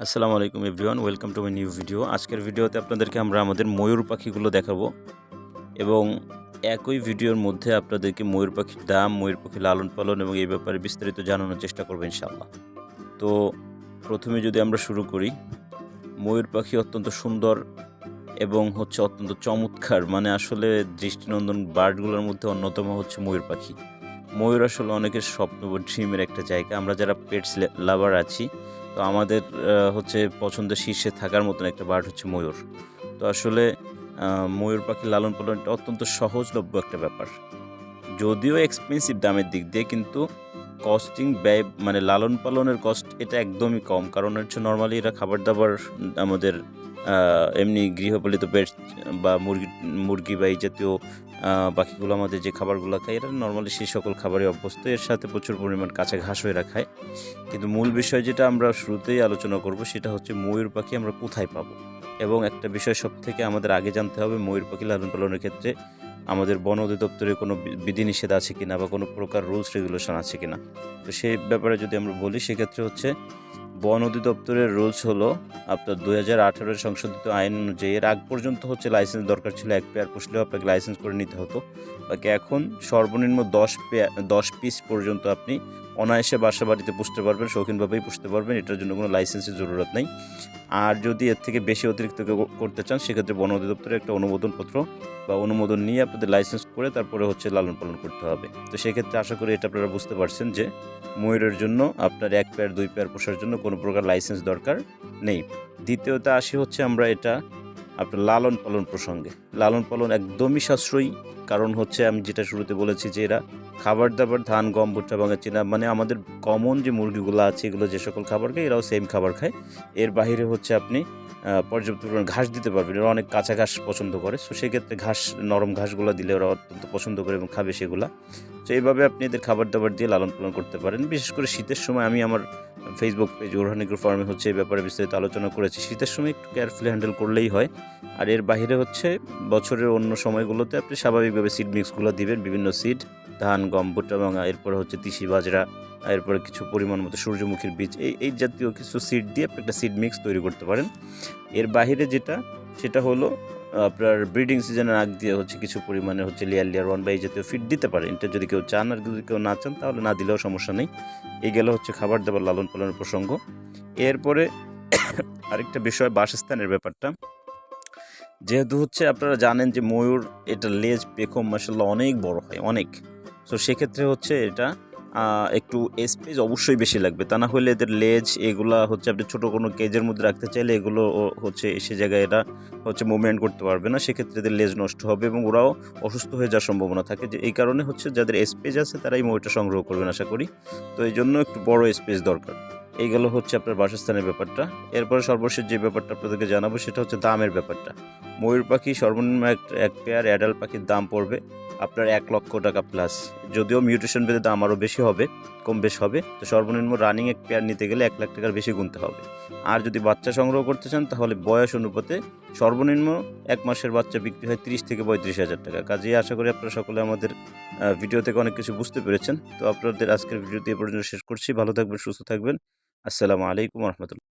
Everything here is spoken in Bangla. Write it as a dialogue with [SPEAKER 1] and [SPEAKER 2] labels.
[SPEAKER 1] আসসালামু আলাইকুম everyone, welcome to my new video. আজকের ভিডিওতে আপনাদেরকে আমরা আমাদের ময়ূর পাখিগুলো দেখাবো এবং একই ভিডিওর মধ্যে আপনাদেরকে ময়ূর পাখির দাম, ময়ূর পাখির লালন পালন এবং এই ব্যাপারে বিস্তারিত জানানোর চেষ্টা করবো ইনশাআল্লাহ। তো প্রথমে যদি আমরা শুরু করি, ময়ূর পাখি অত্যন্ত সুন্দর এবং অত্যন্ত চমৎকার, মানে আসলে দৃষ্টিনন্দন বার্ডগুলোর মধ্যে অন্যতম হচ্ছে ময়ূর পাখি। ময়ূর আসলে অনেকের স্বপ্ন বা ড্রিমের একটা জায়গা। আমরা যারা পেটস লাভার আছি, তো আমাদের পছন্দের শীর্ষে থাকার মতন একটা বার্ড হচ্ছে ময়ূর। তো আসলে ময়ূর পাখি লালন পালনটা অত্যন্ত সহজলভ্য একটা ব্যাপার। যদিও এক্সপেন্সিভ দামের দিক দিয়ে, কিন্তু কস্টিং ব্যয় মানে লালন পালনের কস্ট এটা একদমই কম। কারণ হচ্ছে নর্মালি এরা খাবার দাবার আমাদের এমনি গৃহপালিত পেটস বা মুরগি বা এই জাতীয় পাখিগুলো আমাদের যে খাবারগুলো খায়, এরা নর্মালি সেই সকল খাবারই অভ্যস্ত। এর সাথে প্রচুর পরিমাণ কাঁচা ঘাসও এরা খায়। কিন্তু মূল বিষয় যেটা আমরা শুরুতেই আলোচনা করব, সেটা হচ্ছে ময়ূর পাখি আমরা কোথায় পাবো। এবং একটা বিষয় সব থেকে আমাদের আগে জানতে হবে, ময়ূর পাখি লালন পালনের ক্ষেত্রে আমাদের বন অধিদপ্তরের কোনো বিধিনিষেধ আছে কিনা বা কোনো প্রকার রুলস রেগুলেশন আছে কিনা। তো সেই ব্যাপারে যদি আমরা বলি, সেক্ষেত্রে বন অধিদপ্তরের রুলস হলো আপনার 2018 সংশোধিত আইন অনুযায়ী এর আগ পর্যন্ত লাইসেন্স দরকার ছিল। এক পেয়ার পুষলেও আপনাকে লাইসেন্স করে নিতে হতো। বাকি এখন সর্বনিম্ন 10 পিস পর্যন্ত আপনি অনায়াসে বাসা বাড়িতে পুষতে পারবেন, শৌখিনভাবেই পুষতে পারবেন। এটার জন্য কোনো লাইসেন্সের জরুরত নেই। আর যদি এর থেকে বেশি অতিরিক্ত করতে চান, সেক্ষেত্রে বন অধিদপ্তরের একটা অনুমোদনপত্র বা অনুমোদন নিয়ে আপনাদের লাইসেন্স করে তারপরে লালন পালন করতে হবে। তো সেক্ষেত্রে আশা করি এটা আপনারা বুঝতে পারছেন যে ময়ূরের জন্য আপনার 1 পেয়ার 2 পেয়ার পোষার জন্য কোনো প্রকার লাইসেন্স দরকার নেই। দ্বিতীয়ত আসি আমরা এটা আপনার লালন পালন প্রসঙ্গে। লালন পালন একদমই সাশ্রয়ী। কারণ আমি যেটা শুরুতে বলেছি যে এরা খাবার দাবার ধান, গম, ভুট্টা, ভাঙা, চিনা, মানে আমাদের কমন যে মুরগিগুলো আছে এগুলো যে সকল খাবার খায়, এরাও সেম খাবার খায়। এর বাহিরে আপনি পর্যাপ্ত পরিমাণ ঘাস দিতে পারবেন। এরা অনেক কাঁচা ঘাস পছন্দ করে। সো সেক্ষেত্রে নরম ঘাসগুলো দিলে ওরা অত্যন্ত পছন্দ করে এবং খাবে সেগুলা। তো এইভাবে আপনি এদের খাবার দাবার দিয়ে লালন পালন করতে পারেন। বিশেষ করে শীতের সময় আমি আমার ফেসবুক পেজ ওরহান এগ্রো ফার্মে এই ব্যাপারে বিস্তারিত আলোচনা করেছি। শীতের সময় একটু কেয়ারফুলি হ্যান্ডেল করলেই হয়। আর এর বাহিরে বছরের অন্য সময়গুলোতে আপনি স্বাভাবিকভাবে সিড মিক্সগুলো দিবেন, বিভিন্ন সিড, ধান, গম, ভুট্টা, ভাঙা, এরপরে তিসি, বাজরা, এরপরে কিছু পরিমাণ মতো সূর্যমুখীর বীজ, এই জাতীয় কিছু সিড দিয়ে আপনি একটা সিড মিক্স তৈরি করতে পারেন। এর বাহিরে সেটা হলো আপনার ব্রিডিং সিজনের আগ দিয়ে কিছু পরিমাণে লেয়ার 1 বা এই জাতীয় ফিড দিতে পারেন। এটা যদি কেউ চান, আর যদি কেউ না চান তাহলে না দিলেও সমস্যা নেই। এই গেল খাবার দাবার লালন পালনের প্রসঙ্গ। এরপরে আরেকটা বিষয়, বাসস্থানের ব্যাপারটা। যেহেতু আপনারা জানেন যে ময়ূর এটা লেজ পেখম মাশাআল্লাহ অনেক বড় হয়, অনেক। সো সেক্ষেত্রে এটা একটু স্পেস অবশ্যই বেশি লাগবে। তা না হলে এদের লেজ এগুলা আপনি ছোটো কোনো কেজের মধ্যে রাখতে চাইলে এগুলো সে জায়গায় এরা মুভমেন্ট করতে পারবে না। সেক্ষেত্রে এদের লেজ নষ্ট হবে এবং ওরাও অসুস্থ হয়ে যাওয়ার সম্ভাবনা থাকে। যে এই কারণে যাদের স্পেস আছে তারাই ময়ূরটা সংগ্রহ করবেন আশা করি। তো এই জন্য একটু বড় স্পেস দরকার। এই গেল আপনার বাসস্থানের ব্যাপারটা। এরপরে সর্বশেষ যে ব্যাপারটা আপনাদেরকে জানাবো, সেটা দামের ব্যাপারটা। ময়ূর পাখি সর্বনিম্ন এক পেয়ার অ্যাডাল্ট পাখির দাম পড়বে আপনার 1 লক্ষ টাকা প্লাস। যদিও মিউটেশন ভেদে দাম আরও বেশি হবে, কম বেশ হবে। তো সর্বনিম্ন রানিং এক পেয়ার নিতে গেলে 1 লাখ টাকার বেশি গুনতে হবে। আর যদি বাচ্চা সংগ্রহ করতে চান, তাহলে বয়স অনুপাতে সর্বনিম্ন 1 মাসের বাচ্চা বিক্রি হয় 30 থেকে 35 হাজার টাকা। কাজেই আশা করি আপনারা সকলে আমাদের ভিডিও থেকে অনেক কিছু বুঝতে পেরেছেন। তো আপনাদের আজকের ভিডিওতে এ পর্যন্ত শেষ করছি। ভালো থাকবেন, সুস্থ থাকবেন। আসসালামু আলাইকুম রহমতুল্লাহ।